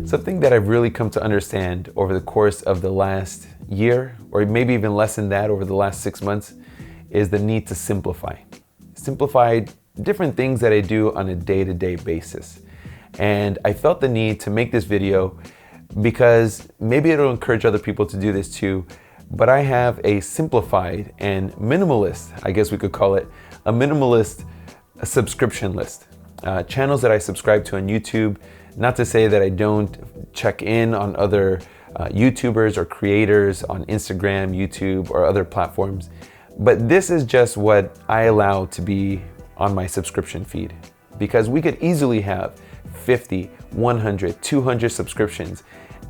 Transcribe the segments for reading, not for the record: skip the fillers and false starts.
Something that I've really come to understand over the course of the last year, or maybe even less than that, over the last 6 months, is the need to simplify. Simplify different things that I do on a day-to-day basis. And I felt the need to make this video because maybe it'll encourage other people to do this too, but I have a simplified and minimalist, I guess we could call it, a minimalist subscription list. Channels that I subscribe to on YouTube. Not to say that I don't check in on other YouTubers or creators on Instagram, YouTube, or other platforms, but this is just what I allow to be on my subscription feed, because we could easily have 50, 100, 200 subscriptions.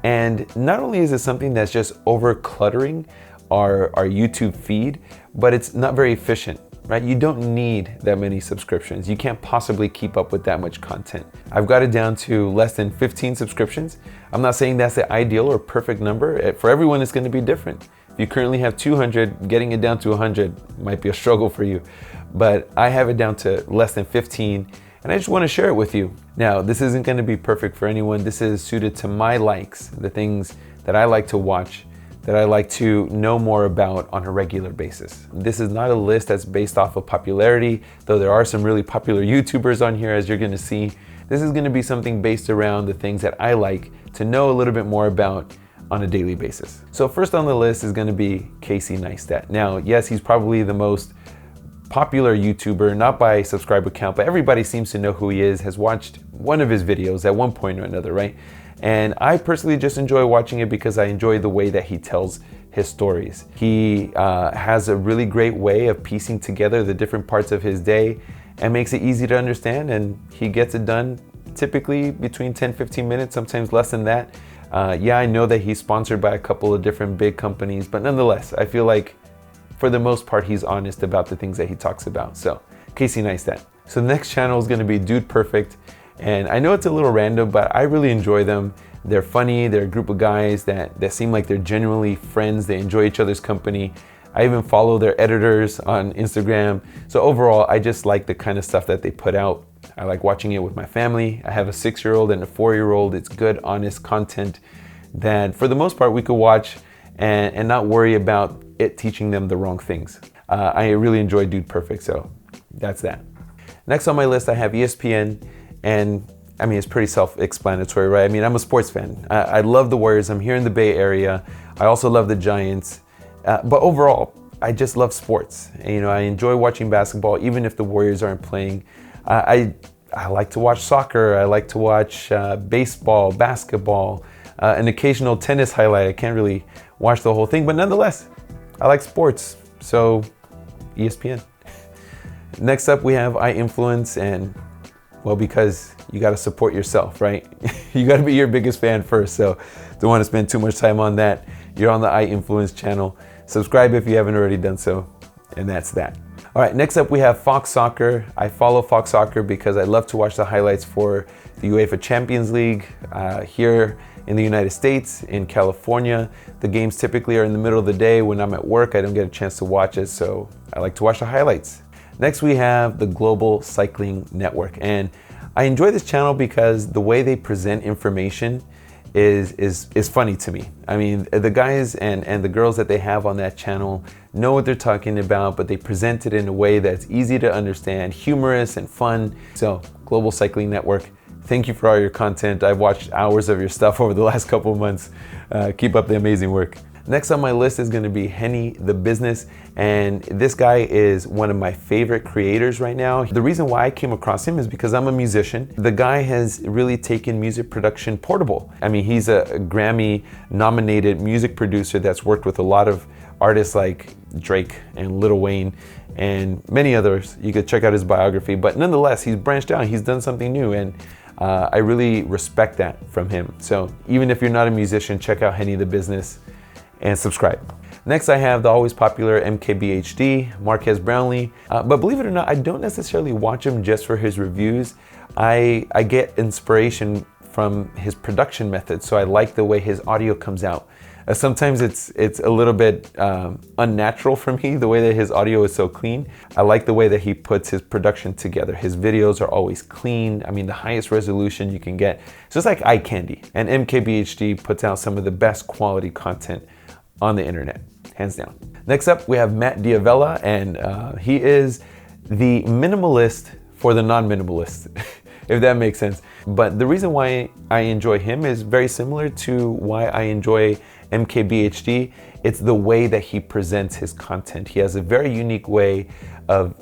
And not only is it something that's just over cluttering our YouTube feed, but it's not very efficient. Right? You don't need that many subscriptions. You can't possibly keep up with that much content. I've got it down to less than 15 subscriptions. I'm not saying that's the ideal or perfect number. For everyone, it's going to be different. If you currently have 200, getting it down to 100 might be a struggle for you. But I have it down to less than 15, and I just want to share it with you. Now, this isn't going to be perfect for anyone. This is suited to my likes, the things that I like to watch, that I like to know more about on a regular basis. This is not a list that's based off of popularity, though there are some really popular YouTubers on here, as you're gonna see. This is gonna be something based around the things that I like to know a little bit more about on a daily basis. So first on the list is gonna be Casey Neistat. Now, yes, he's probably the most popular YouTuber, not by subscriber count, but everybody seems to know who he is, has watched one of his videos at one point or another, right? And I personally just enjoy watching it because I enjoy the way that he tells his stories. He has a really great way of piecing together the different parts of his day and makes it easy to understand, and he gets it done typically between 10-15 minutes, sometimes less than that. Yeah, I know that he's sponsored by a couple of different big companies, but nonetheless, I feel like for the most part, he's honest about the things that he talks about. So, Casey Neistat. So the next channel is gonna be Dude Perfect. And I know it's a little random, but I really enjoy them. They're funny, they're a group of guys that seem like they're genuinely friends. They enjoy each other's company. I even follow their editors on Instagram. So overall, I just like the kind of stuff that they put out. I like watching it with my family. I have a 6-year-old and a 4-year-old. It's good, honest content that for the most part we could watch and not worry about it teaching them the wrong things. I really enjoy Dude Perfect, so that's that. Next on my list, I have ESPN. And I mean, it's pretty self-explanatory, right? I mean, I'm a sports fan. I love the Warriors. I'm here in the Bay Area. I also love the Giants. But overall, I just love sports. And, you know, I enjoy watching basketball, even if the Warriors aren't playing. I like to watch soccer. I like to watch baseball, basketball, an occasional tennis highlight. I can't really watch the whole thing, but nonetheless, I like sports. So, ESPN. Next up, we have iInfluence, and well, because you got to support yourself, right? You got to be your biggest fan first. So don't want to spend too much time on that. You're on the iInfluence channel. Subscribe if you haven't already done so. And that's that. All right, next up we have Fox Soccer. I follow Fox Soccer because I love to watch the highlights for the UEFA Champions League here in the United States, in California. The games typically are in the middle of the day. When I'm at work, I don't get a chance to watch it. So I like to watch the highlights. Next, we have the Global Cycling Network. And I enjoy this channel because the way they present information is funny to me. I mean, the guys and the girls that they have on that channel know what they're talking about, but they present it in a way that's easy to understand, humorous and fun. So, Global Cycling Network, thank you for all your content. I've watched hours of your stuff over the last couple of months. Keep up the amazing work. Next on my list is gonna be Henny the Business, and this guy is one of my favorite creators right now. The reason why I came across him is because I'm a musician. The guy has really taken music production portable. I mean, he's a Grammy nominated music producer that's worked with a lot of artists like Drake and Lil Wayne and many others. You could check out his biography, but nonetheless, he's branched out, he's done something new, and I really respect that from him. So even if you're not a musician, check out Henny the Business and subscribe. Next, I have the always popular MKBHD, Marquez Brownlee. But believe it or not, I don't necessarily watch him just for his reviews. I get inspiration from his production methods, so I like the way his audio comes out. Sometimes it's a little bit unnatural for me, the way that his audio is so clean. I like the way that he puts his production together. His videos are always clean. I mean, the highest resolution you can get. It's just like eye candy. And MKBHD puts out some of the best quality content on the internet, hands down. Next up, we have Matt Diavella, and he is the minimalist for the non-minimalist, if that makes sense. But the reason why I enjoy him is very similar to why I enjoy MKBHD. It's the way that he presents his content. He has a very unique way of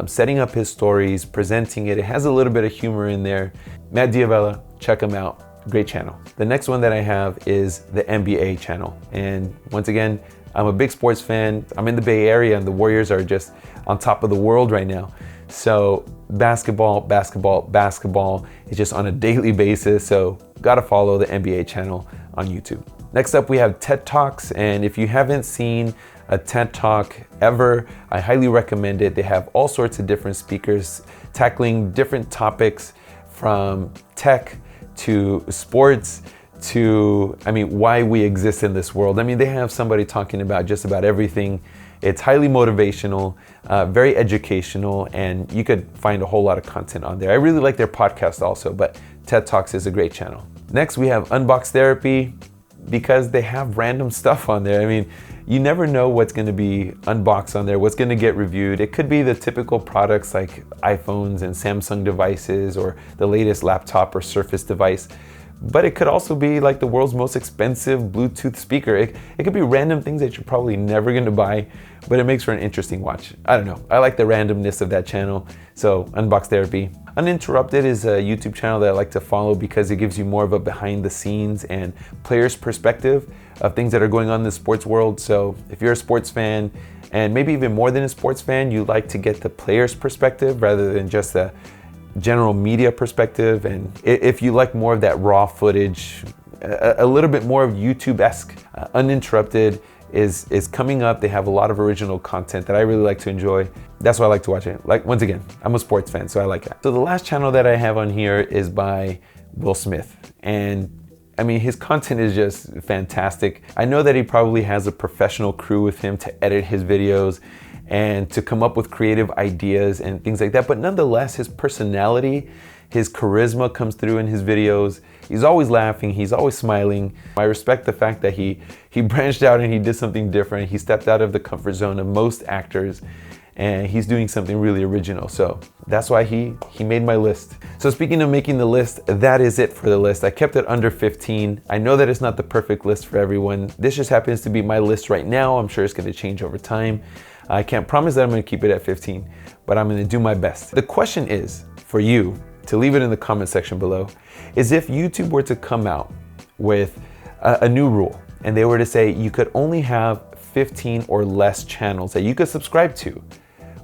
setting up his stories, presenting it. It has a little bit of humor in there. Matt Diavella, check him out. Great channel. The next one that I have is the NBA channel. And once again, I'm a big sports fan. I'm in the Bay Area and the Warriors are just on top of the world right now. So basketball is just on a daily basis. So gotta follow the NBA channel on YouTube. Next up, we have TED Talks. And if you haven't seen a TED Talk ever, I highly recommend it. They have all sorts of different speakers tackling different topics from tech to sports to, why we exist in this world. They have somebody talking about just about everything. It's highly motivational, very educational, and you could find a whole lot of content on there. I really like their podcast also, but TED Talks is a great channel. Next, we have Unbox Therapy, because they have random stuff on there. You never know what's gonna be unboxed on there, what's gonna get reviewed. It could be the typical products like iPhones and Samsung devices or the latest laptop or Surface device. But it could also be like the world's most expensive Bluetooth speaker. It could be random things that you're probably never gonna buy, but it makes for an interesting watch. I don't know, I like the randomness of that channel. So Unbox Therapy. Uninterrupted is a YouTube channel that I like to follow because it gives you more of a behind the scenes and player's perspective of things that are going on in the sports world. So if you're a sports fan, and maybe even more than a sports fan, you like to get the player's perspective rather than just a general media perspective. And if you like more of that raw footage, a little bit more of YouTube-esque, Uninterrupted is coming up. They have a lot of original content that I really like to enjoy. That's why I like to watch it. Like, once again, I'm a sports fan, so I like that. So the last channel that I have on here is by Will Smith. And his content is just fantastic. I know that he probably has a professional crew with him to edit his videos and to come up with creative ideas and things like that. But nonetheless, his personality, his charisma comes through in his videos. He's always laughing, he's always smiling. I respect the fact that he branched out and he did something different. He stepped out of the comfort zone of most actors, and he's doing something really original. So that's why he made my list. So speaking of making the list, that is it for the list. I kept it under 15. I know that it's not the perfect list for everyone. This just happens to be my list right now. I'm sure it's gonna change over time. I can't promise that I'm gonna keep it at 15, but I'm gonna do my best. The question is for you to leave it in the comment section below, is if YouTube were to come out with a new rule and they were to say you could only have 15 or less channels that you could subscribe to,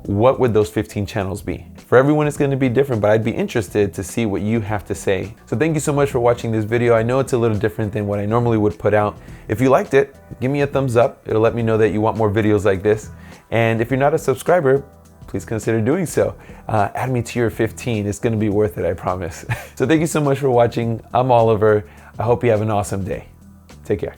what would those 15 channels be? For everyone, it's going to be different, but I'd be interested to see what you have to say. So thank you so much for watching this video. I know it's a little different than what I normally would put out. If you liked it, give me a thumbs up. It'll let me know that you want more videos like this. And if you're not a subscriber, please consider doing so. Add me to your 15. It's going to be worth it, I promise. So thank you so much for watching. I'm Oliver. I hope you have an awesome day. Take care.